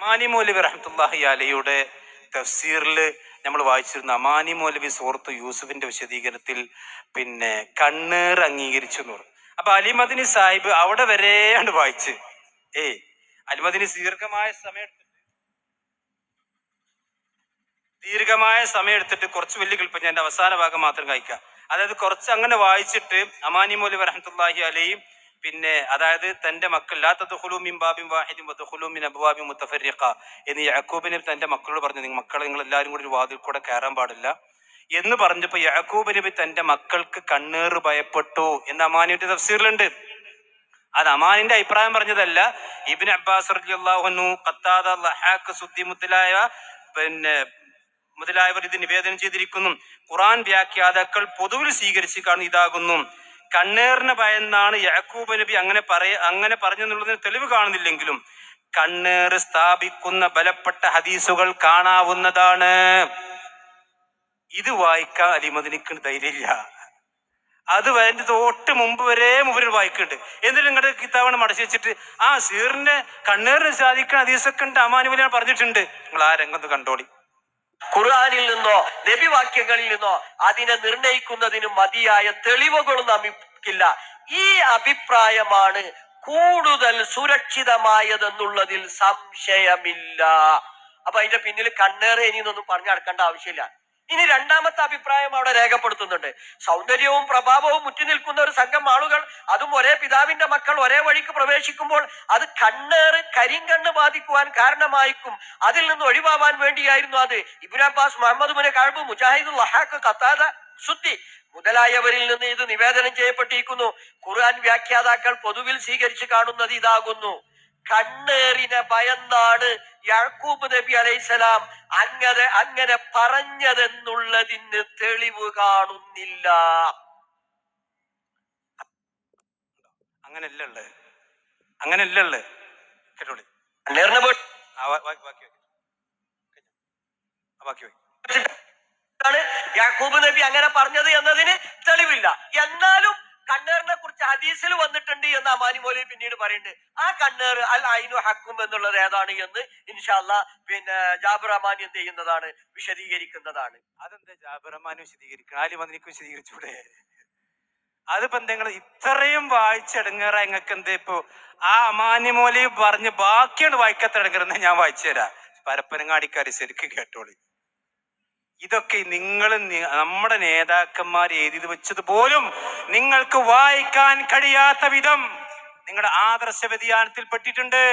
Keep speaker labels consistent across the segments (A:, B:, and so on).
A: അമാനി മൗലവി റഹ്മത്തുള്ളാഹി അലൈഹിയുടെ തഫ്സീറിൽ നമ്മൾ വായിച്ചിരുന്ന അമാനി മൗലവി സൂറത്ത് യൂസുഫിന്റെ വിശദീകരണത്തിൽ പിന്നെ കണ്ണേർ അംഗീകരിച്ചു എന്ന് പറഞ്ഞു. അപ്പൊ അലിമദനി സാഹിബ് അവിടെ വരെയാണ് വായിച്ച് അലിമദനി ദീർഘമായ സമയം എടുത്തിട്ട് കുറച്ച് വലിയ കിളിപ്പം ഞാൻ അവസാന ഭാഗം മാത്രം കഴിക്കാം. അതായത് കുറച്ച് അങ്ങനെ വായിച്ചിട്ട് അമാനി മൗലവി റഹ്മത്തുള്ളാഹി അലൈഹി പിന്നെ അതായത് തന്റെ മക്കൾ ലാ തദ്ഖുലൂ മിൻ ബാബിൻ വാഹിദിൻ വദ്ഖുലൂ മിൻ അബ്വാബിൻ മുതഫർരിഖ എന്ന് യാക്കൂബ് നബി തന്റെ മക്കളോട് പറഞ്ഞു, മക്കളെ നിങ്ങൾ എല്ലാവരും കൂടി ഒരു വാതിൽ കൂടെ കയറാൻ പാടില്ല എന്ന് പറഞ്ഞപ്പോൾ യാക്കൂബ് നബി തന്റെ മക്കൾക്ക് കണ്ണേറ് ഭയപ്പെട്ടു എന്ന് അമാനിയുടെ തഫ്സീറിലുണ്ട്. അത് അമാനിന്റെ അഭിപ്രായം പറഞ്ഞതല്ല. ഇബ്നു അബ്ബാസ് റളിയല്ലാഹു അൻഹു, ഖത്താദ, ലഹാഖ്, സുദ്ദി മുതലായവർ ഇത് നിവേദനം ചെയ്തിരിക്കുന്നു. ഖുർആൻ വ്യാഖ്യാതാക്കൾ പൊതുവിൽ സ്വീകരിച്ച് കാണുന്ന ഇതാകുന്നു: കണ്ണേറിന് ഭയന്നാണ് യാക്കൂബ് നബി അങ്ങനെ പറഞ്ഞെന്നുള്ളതിന് തെളിവ് കാണുന്നില്ലെങ്കിലും കണ്ണേറ് സ്ഥാപിക്കുന്ന ബലപ്പെട്ട ഹദീസുകൾ കാണാവുന്നതാണ്. ഇത് വായിക്കാൻ അലിമദനിക്ക് ധൈര്യമില്ല. അത് അതിന്റെ തൊട്ട് മുമ്പ് വരെ മുമ്പിൽ വായിക്കുന്നുണ്ട്. എന്നിട്ട് നിങ്ങളുടെ കിതാബാണ് മടക്കി വെച്ചിട്ട് സീറിന്റെ കണ്ണേറിന് സാധിക്കുന്ന ഹദീസൊക്കെ ഉണ്ട്, അമാനി മൗലവി പറഞ്ഞിട്ടുണ്ട്. നിങ്ങൾ ആ രംഗത്ത് കണ്ടോളി.
B: ഖുർആനിൽ നിന്നോ നബിവാക്യങ്ങളിൽ നിന്നോ അതിനെ നിർണയിക്കുന്നതിന് മതിയായ തെളിവുകളും നമുക്കില്ല. ഈ അഭിപ്രായമാണ് കൂടുതൽ സുരക്ഷിതമായതെന്നുള്ളതിൽ സംശയമില്ല. അപ്പൊ അതിന്റെ പിന്നിൽ കണ്ണേറ് ഇനിയൊന്നും പറഞ്ഞു നടക്കേണ്ട ആവശ്യമില്ല. ഇനി രണ്ടാമത്തെ അഭിപ്രായം അവിടെ രേഖപ്പെടുത്തുന്നുണ്ട്. സൗന്ദര്യവും പ്രഭാവവും മുറ്റി നിൽക്കുന്ന ഒരു സംഘം ആളുകൾ, അതും ഒരേ പിതാവിന്റെ മക്കൾ ഒരേ വഴിക്ക് പ്രവേശിക്കുമ്പോൾ അത് കണ്ണേറ് കരിങ്കണ്ണ് ബാധിക്കുവാൻ കാരണമായിരിക്കും. അതിൽ നിന്ന് ഒഴിവാവാൻ വേണ്ടിയായിരുന്നു അത്. ഇബ്നു അബ്ബാസ്, മുഹമ്മദ് ഇബ്നു കഅബ്, മുജാഹിദ്, ലഹാഖ്, ഖത്താദ, സുദ്ദി മുതലായവരിൽ നിന്ന് ഇത് നിവേദനം ചെയ്യപ്പെട്ടിരിക്കുന്നു. ഖുർആൻ വ്യാഖ്യാതാക്കൾ പൊതുവിൽ സ്വീകരിച്ചു കാണുന്നത് ഇതാകുന്നു: കണ്ണേറിനെ ഭയന്നാണ് യാക്കൂബ് നബി അലൈഹിസ്സലാം അങ്ങനെ പറഞ്ഞതെന്നുള്ളതിന് തെളിവ് കാണുന്നില്ല.
A: അങ്ങനെയല്ലേ കേട്ടോളി.
B: യാക്കൂബ് നബി അങ്ങനെ പറഞ്ഞത് എന്നതിന് തെളിവില്ല. എന്നാലും കണ്ണേറിനെ കുറിച്ച് ഹദീസിൽ വന്നിട്ടുണ്ട് എന്ന് അമാനി മൗലവി പിന്നീട് പറയുന്നുണ്ട്. ആ കണ്ണേർ അൽ ഐനു ഹക്കും എന്നുള്ളത് ഏതാണ് എന്ന് ഇൻഷാ അല്ലാഹ് ജാബിർ അമാനി എന്ത് ചെയ്യുന്നതാണ്, വിശദീകരിക്കുന്നതാണ്.
A: അതെന്താ ജാബിർ അമാനി വിശദീകരിക്കണം? അലിമദനിക്ക് വിശദീകരിച്ചൂടെ? അതിപ്പോ നിങ്ങൾ ഇത്രയും വായിച്ചെടുങ്ങേറ നിങ്ങൾക്ക് എന്താ ഇപ്പോ അമാനി മൗലവി പറഞ്ഞ് ബാക്കിയാണ് വായിക്കാത്തടങ്ങുന്ന ഞാൻ വായിച്ചു തരാം. പരപ്പനങ്ങാടിക്കാര് ശരിക്കും കേട്ടോളി. ഇതൊക്കെ നമ്മുടെ നേതാക്കന്മാർ എഴുതി വെച്ചത് പോലും നിങ്ങൾക്ക് വായിക്കാൻ കഴിയാത്ത വിധം നിങ്ങളുടെ ആദർശ വ്യതിയാനത്തിൽ പെട്ടിട്ടുണ്ട്.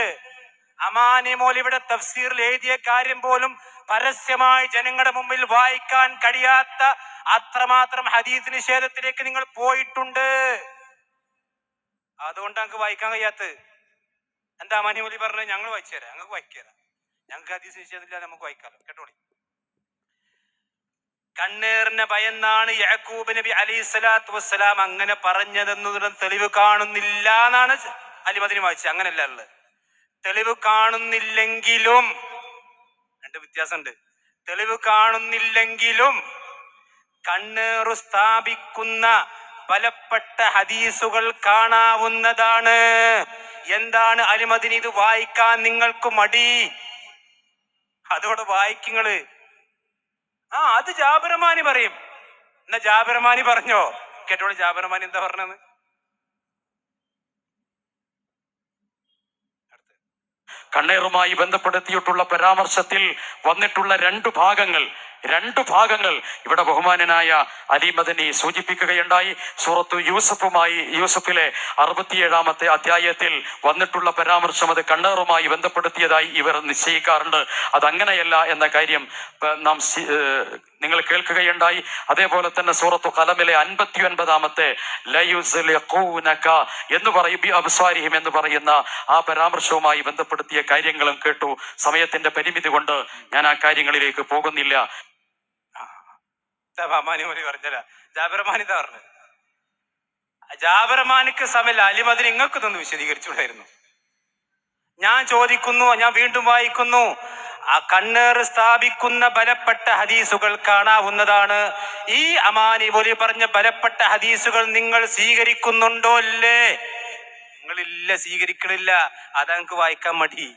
A: അമാനി മൗലവിയുടെ തഫ്സീറിൽ എഴുതിയ കാര്യം പോലും പരസ്യമായി ജനങ്ങളുടെ മുമ്പിൽ വായിക്കാൻ കഴിയാത്ത അത്രമാത്രം ഹദീസ് നിഷേധത്തിലേക്ക് നിങ്ങൾ പോയിട്ടുണ്ട്. അതുകൊണ്ട് ഞങ്ങൾക്ക് വായിക്കാൻ കഴിയാത്തത്. എന്താ അമാനി മൗലവി പറഞ്ഞത്? ഞങ്ങൾ വായിച്ചു തരാം, ഞങ്ങൾക്ക് വായിക്കാം. ഞങ്ങൾക്ക് ഹദീസ് നിഷേധമില്ല, നമുക്ക് വായിക്കാലോ. കേട്ടോളി. കണ്ണേറിനെ ഭയന്നാണ് യാക്കൂബ് നബി അലൈഹിസ്സലാത്തു വസ്സലാം അങ്ങനെ പറഞ്ഞതെന്നതിന് തെളിവ് കാണുന്നില്ല എന്നാണ് അലിമദനി വായിച്ചത്. അങ്ങനെയല്ല ഉള്ളത്. തെളിവ് കാണുന്നില്ലെങ്കിലും രണ്ട് വ്യത്യാസമുണ്ട്. തെളിവ് കാണുന്നില്ലെങ്കിലും കണ്ണേറു സ്ഥാപിക്കുന്ന ബലപ്പെട്ട ഹദീസുകൾ കാണാവുന്നതാണ്. എന്താണ് അലിമദനി ഇത് വായിക്കാൻ നിങ്ങൾക്ക് മടി? അതോടെ വായിക്കുങ്ങള്. അത് ജാബിർ അമാനി പറയും. എന്നാ ജാബിർ അമാനി പറഞ്ഞോ? കേട്ടോളൂ ജാബിർ അമാനി എന്താ പറഞ്ഞത്.
C: കണ്ണേറുമായി ബന്ധപ്പെടുത്തിയിട്ടുള്ള പരാമർശത്തിൽ വന്നിട്ടുള്ള രണ്ടു ഭാഗങ്ങൾ ഇവിടെ ബഹുമാനനായ അലിമദനി സൂചിപ്പിക്കുകയുണ്ടായി. സൂറത്തു യൂസഫിലെ 67-ാമത്തെ അധ്യായത്തിൽ വന്നിട്ടുള്ള പരാമർശം അത് കണ്ണേറുമായി ബന്ധപ്പെടുത്തിയതായി ഇവർ നിശ്ചയിക്കാറുണ്ട്. അതങ്ങനെയല്ല എന്ന കാര്യം നിങ്ങൾ കേൾക്കുകയുണ്ടായി. അതേപോലെ തന്നെ സൂറത്തു ഖലമിലെ 59-ാമത്തെ എന്ന് പറയുന്ന ആ പരാമർശവുമായി ബന്ധപ്പെടുത്തിയ കാര്യങ്ങളും കേട്ടു. സമയത്തിന്റെ പരിമിതി കൊണ്ട് ഞാൻ ആ കാര്യങ്ങളിലേക്ക് പോകുന്നില്ല.
A: ജാബിർ അമാനിക്ക് സമയത്ത് അലിമദനി നിങ്ങൾക്ക് തന്നെ വിശദീകരിച്ചുകൂടായിരുന്നു. ഞാൻ ചോദിക്കുന്നു, ഞാൻ വീണ്ടും വായിക്കുന്നു. ആ കണ്ണേറ് സ്ഥാപിക്കുന്ന ബലപ്പെട്ട ഹദീസുകൾ കാണാവുന്നതാണ്. ഈ അമാനി മൗലവി പറഞ്ഞ ബലപ്പെട്ട ഹദീസുകൾ നിങ്ങൾ സ്വീകരിക്കുന്നുണ്ടോ? അല്ലേ? നിങ്ങളില്ല, സ്വീകരിക്കണില്ല. അതങ്ങൾക്ക് വായിക്കാൻ മടി.